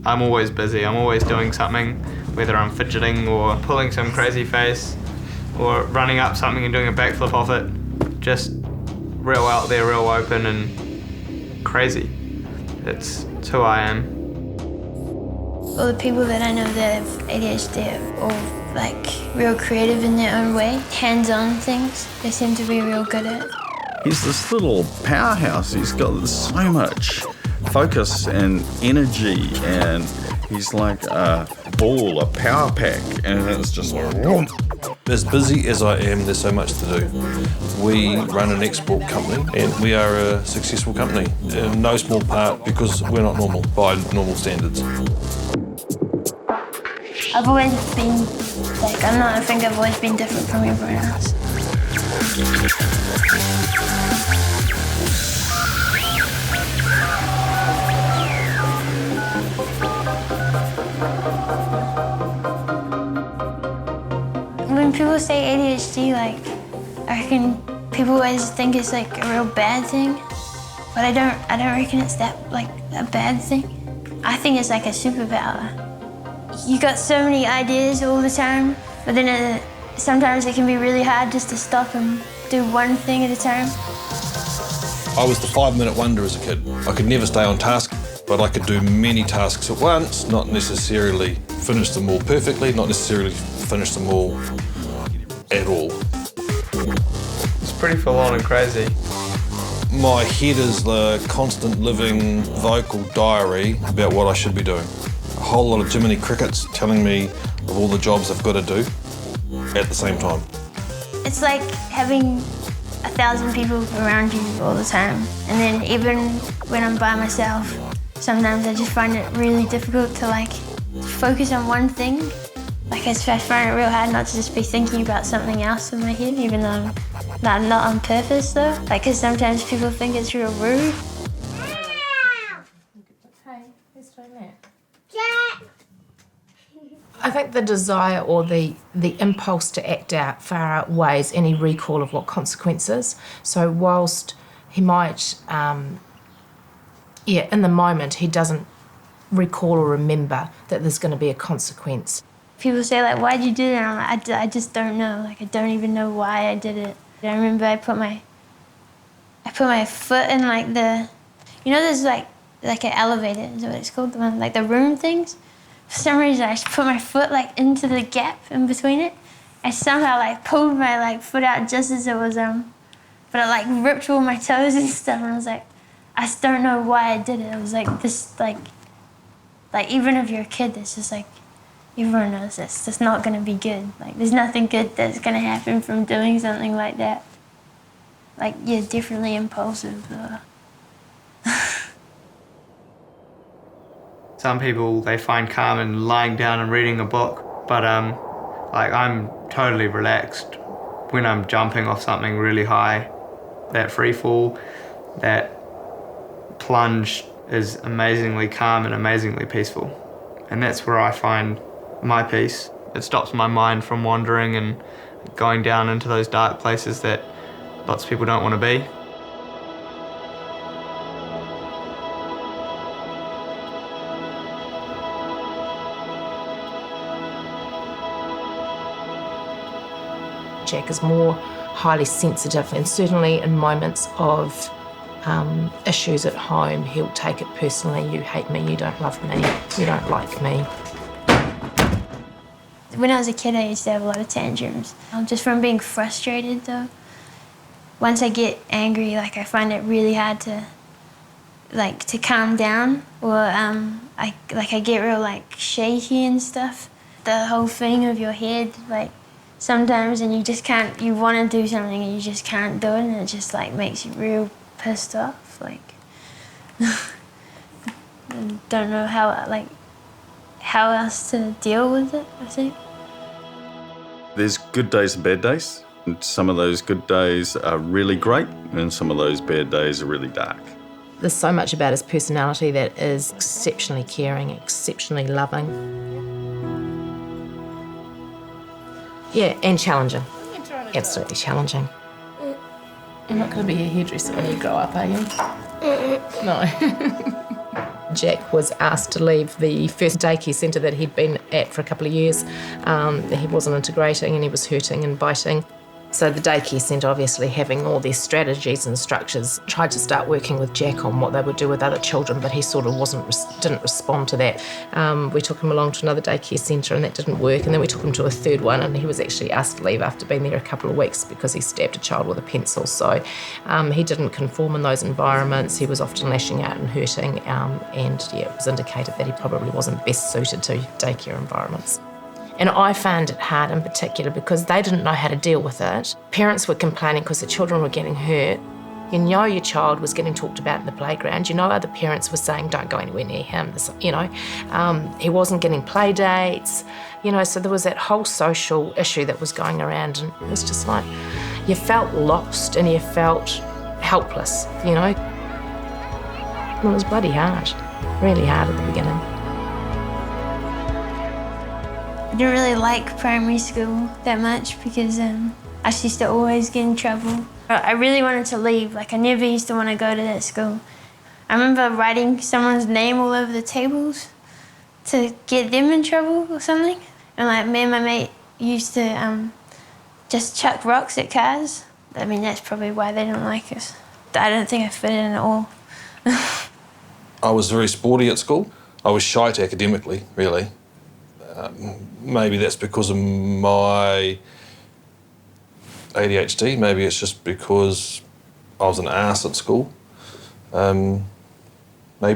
I'm always busy, I'm always doing something, whether I'm fidgeting or pulling some crazy face or running up something and doing a backflip off it. Just real out there, real open and crazy. It's who I am. All the people that I know that have ADHD are all like real creative in their own way. Hands-on things, they seem to be real good at. He's this little powerhouse. He's got so much focus and energy, and he's like a ball, a power pack, and it's just like, whoom. As busy as I am, there's so much to do. We run an export company, and we are a successful company, in no small part because we're not normal by normal standards. I've always been, I think I've always been different from everyone else. When people say ADHD, I reckon people always think it's like a real bad thing, but I don't reckon it's that a bad thing. I think it's like a superpower. You got so many ideas all the time, but then sometimes it can be really hard just to stop and do one thing at a time. I was the 5-minute wonder as a kid. I could never stay on task, but I could do many tasks at once, not necessarily finish them all perfectly, not necessarily finish them all at all. It's pretty full on and crazy. My head is the constant living vocal diary about what I should be doing. A whole lot of Jiminy Crickets telling me of all the jobs I've got to do at the same time. It's like having 1,000 people around you all the time. And then even when I'm by myself, sometimes I just find it really difficult to focus on one thing. I find it real hard not to just be thinking about something else in my head, even though I'm not on purpose though. Because sometimes people think it's real rude. Hey, who's doing that? I think the desire or the impulse to act out far outweighs any recall of what consequences. So whilst he might, in the moment, he doesn't recall or remember that there's going to be a consequence. People say, why'd you do that? I'm like, I just don't know. I don't even know why I did it. I remember I put my foot in there's like an elevator, is what it's called, the one, the room things. For some reason, I just put my foot into the gap in between it. I somehow pulled my foot out just as it was but it ripped all my toes and stuff. And I was like, I just don't know why I did it. It was this even if you're a kid, it's just everyone knows this. It's not gonna be good. There's nothing good that's gonna happen from doing something like that. You're definitely impulsive. Some people, they find calm in lying down and reading a book, but I'm totally relaxed when I'm jumping off something really high. That free fall, that plunge is amazingly calm and amazingly peaceful. And that's where I find my peace. It stops my mind from wandering and going down into those dark places that lots of people don't want to be. Jack is more highly sensitive, and certainly in moments of issues at home, he'll take it personally. You hate me, you don't love me, you don't like me. When I was a kid, I used to have a lot of tantrums. Just from being frustrated though. Once I get angry, I find it really hard to calm down, or I get real shaky and stuff. The whole thing of your head, sometimes, and you just can't, you want to do something and you just can't do it, and it just makes you real pissed off. I don't know how else to deal with it, I think. There's good days and bad days. And some of those good days are really great, and some of those bad days are really dark. There's so much about his personality that is exceptionally caring, exceptionally loving. Yeah, and challenging. Absolutely challenging. You're not going to be a hairdresser when you grow up, are you? No. Jack was asked to leave the first daycare centre that he'd been at for a couple of years. He wasn't integrating and he was hurting and biting. So the daycare centre, obviously having all their strategies and structures, tried to start working with Jack on what they would do with other children, but he sort of didn't respond to that. We took him along to another daycare centre and that didn't work, and then we took him to a third one and he was actually asked to leave after being there a couple of weeks because he stabbed a child with a pencil. So he didn't conform in those environments. He was often lashing out and hurting, it was indicated that he probably wasn't best suited to daycare environments. And I found it hard in particular because they didn't know how to deal with it. Parents were complaining because the children were getting hurt. You know your child was getting talked about in the playground. You know other parents were saying, don't go anywhere near him. He wasn't getting play dates. So there was that whole social issue that was going around, and it was just like you felt lost and you felt helpless, It was bloody hard, really hard at the beginning. I didn't really like primary school that much because I used to always get in trouble. I really wanted to leave. I never used to want to go to that school. I remember writing someone's name all over the tables to get them in trouble or something. And me and my mate used to just chuck rocks at cars. That's probably why they didn't like us. I don't think I fit in at all. I was very sporty at school. I was shite academically, really. Maybe that's because of my ADHD. Maybe it's just because I was an arse at school. Maybe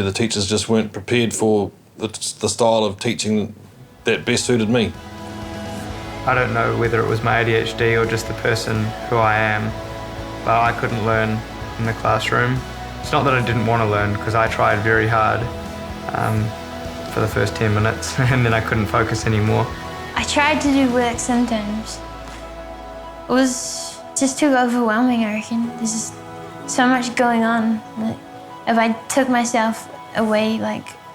the teachers just weren't prepared for the style of teaching that best suited me. I don't know whether it was my ADHD or just the person who I am, but I couldn't learn in the classroom. It's not that I didn't want to learn, because I tried very hard for the first 10 minutes and then I couldn't focus anymore. I tried to do work sometimes. It was just too overwhelming, I reckon. There's just so much going on. If I took myself away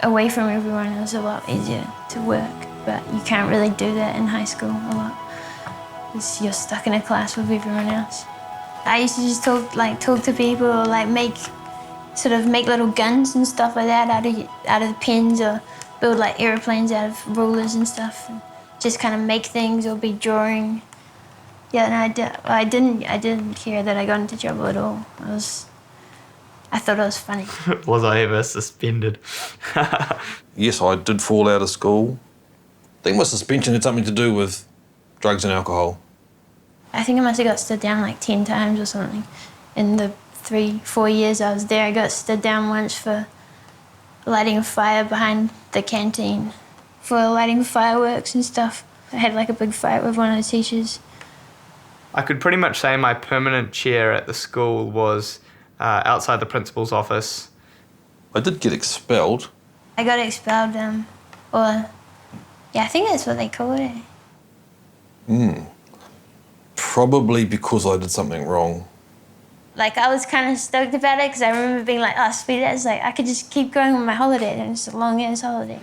from everyone, it was a lot easier to work. But you can't really do that in high school a lot, because you're stuck in a class with everyone else. I used to just talk to people, or make little guns and stuff like that out of pens, or build airplanes out of rulers and stuff, and just kind of make things or be drawing. Yeah, and I didn't care that I got into trouble at all. I thought it was funny. Was I ever suspended? Yes, I did fall out of school. I think my suspension had something to do with drugs and alcohol. I think I must have got stood down 10 times or something. In the 3-4 years I was there, I got stood down once for lighting a fire behind the canteen, for lighting fireworks and stuff. I had a big fight with one of the teachers. I could pretty much say my permanent chair at the school was outside the principal's office. I did get expelled. I got expelled, I think that's what they call it. Probably because I did something wrong. I was kind of stoked about it because I remember being sweet, that's I could just keep going on my holiday, and it's a long-ass holiday.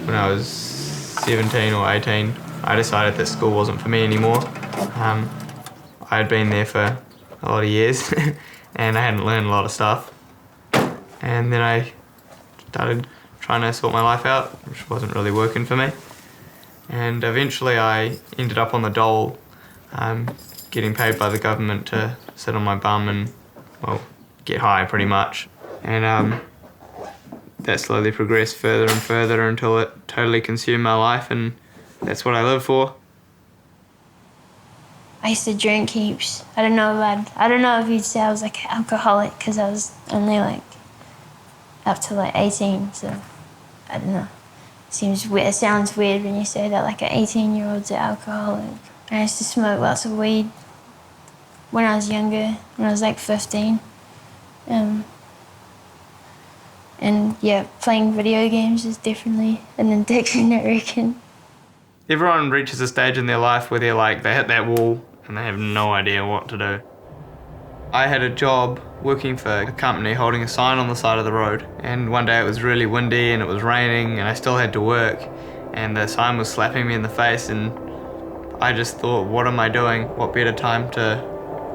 When I was 17 or 18, I decided that school wasn't for me anymore. I had been there for a lot of years and I hadn't learned a lot of stuff. And then I started trying to sort my life out, which wasn't really working for me. And eventually I ended up on the dole, getting paid by the government to sit on my bum and, get high pretty much. And that slowly progressed further and further until it totally consumed my life, and that's what I live for. I used to drink heaps. I don't know if you'd say I was an alcoholic, because I was only up to 18, so I don't know. It sounds weird when you say that, an 18-year-old's an alcoholic. I used to smoke lots of weed when I was younger, when I was 15. And yeah, playing video games is definitely an addiction, I reckon. Everyone reaches a stage in their life where they hit that wall and they have no idea what to do. I had a job working for a company holding a sign on the side of the road, and one day it was really windy and it was raining and I still had to work, and the sign was slapping me in the face, and I just thought, what am I doing? What better time to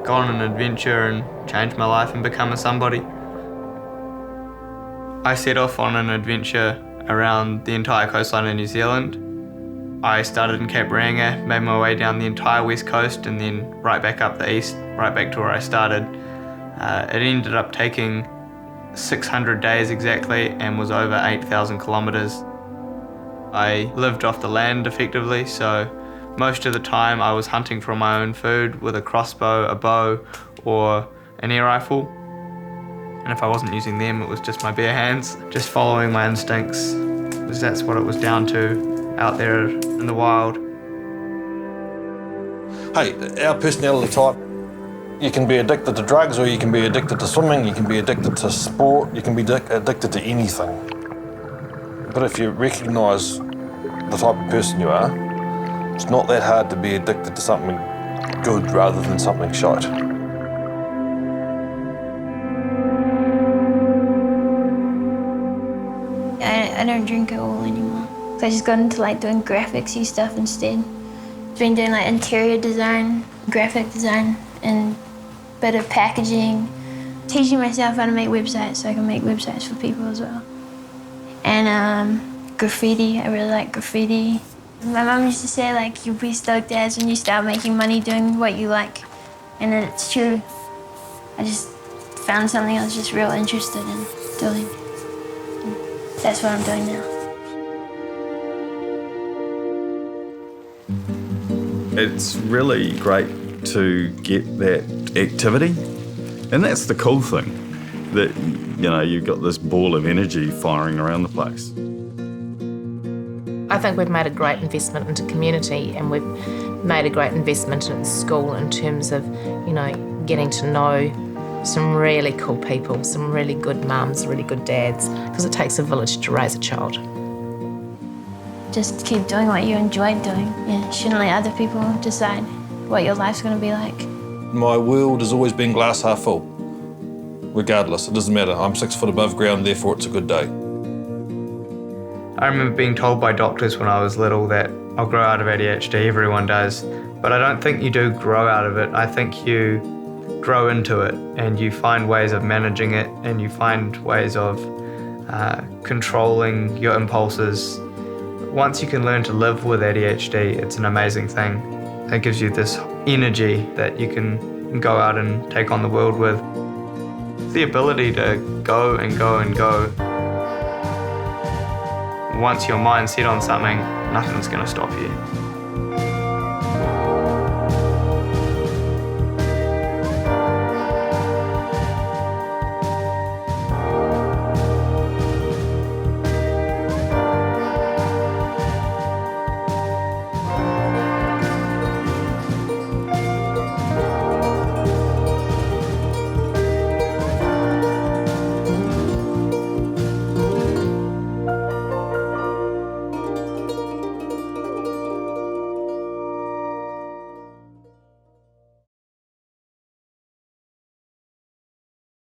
go on an adventure and change my life and become a somebody? I set off on an adventure around the entire coastline of New Zealand. I started in Cape Reinga, made my way down the entire west coast and then right back up the east, right back to where I started. It ended up taking 600 days exactly and was over 8,000 kilometres. I lived off the land effectively, so most of the time I was hunting for my own food with a crossbow, a bow or an air rifle. And if I wasn't using them, it was just my bare hands, just following my instincts, because that's what it was down to out there in the wild. Hey, our personality type, you can be addicted to drugs or you can be addicted to swimming, you can be addicted to sport, you can be addicted to anything. But if you recognise the type of person you are, it's not that hard to be addicted to something good rather than something shite. I don't drink at all anymore. So I just got into like doing graphics-y stuff instead. Been doing like interior design, graphic design, and a bit of packaging. Teaching myself how to make websites so I can make websites for people as well. And graffiti, I really like graffiti. My mum used to say like, you'll be stoked as when you start making money doing what you like. And it's true. I just found something I was just real interested in doing. That's what I'm doing now. It's really great to get that activity, and that's the cool thing, that you've got this ball of energy firing around the place. I think we've made a great investment into community, and we've made a great investment in school in terms of, getting to know some really cool people, some really good mums, really good dads, because it takes a village to raise a child. Just keep doing what you enjoy doing. Yeah, shouldn't let other people decide what your life's going to be like. My world has always been glass half full. Regardless, it doesn't matter. I'm 6 foot above ground, therefore it's a good day. I remember being told by doctors when I was little that I'll grow out of ADHD, everyone does. But I don't think you do grow out of it. I think you grow into it and you find ways of managing it and you find ways of controlling your impulses. Once you can learn to live with ADHD, it's an amazing thing. It gives you this energy that you can go out and take on the world with. The ability to go and go and go. Once your mind's set on something, nothing's going to stop you.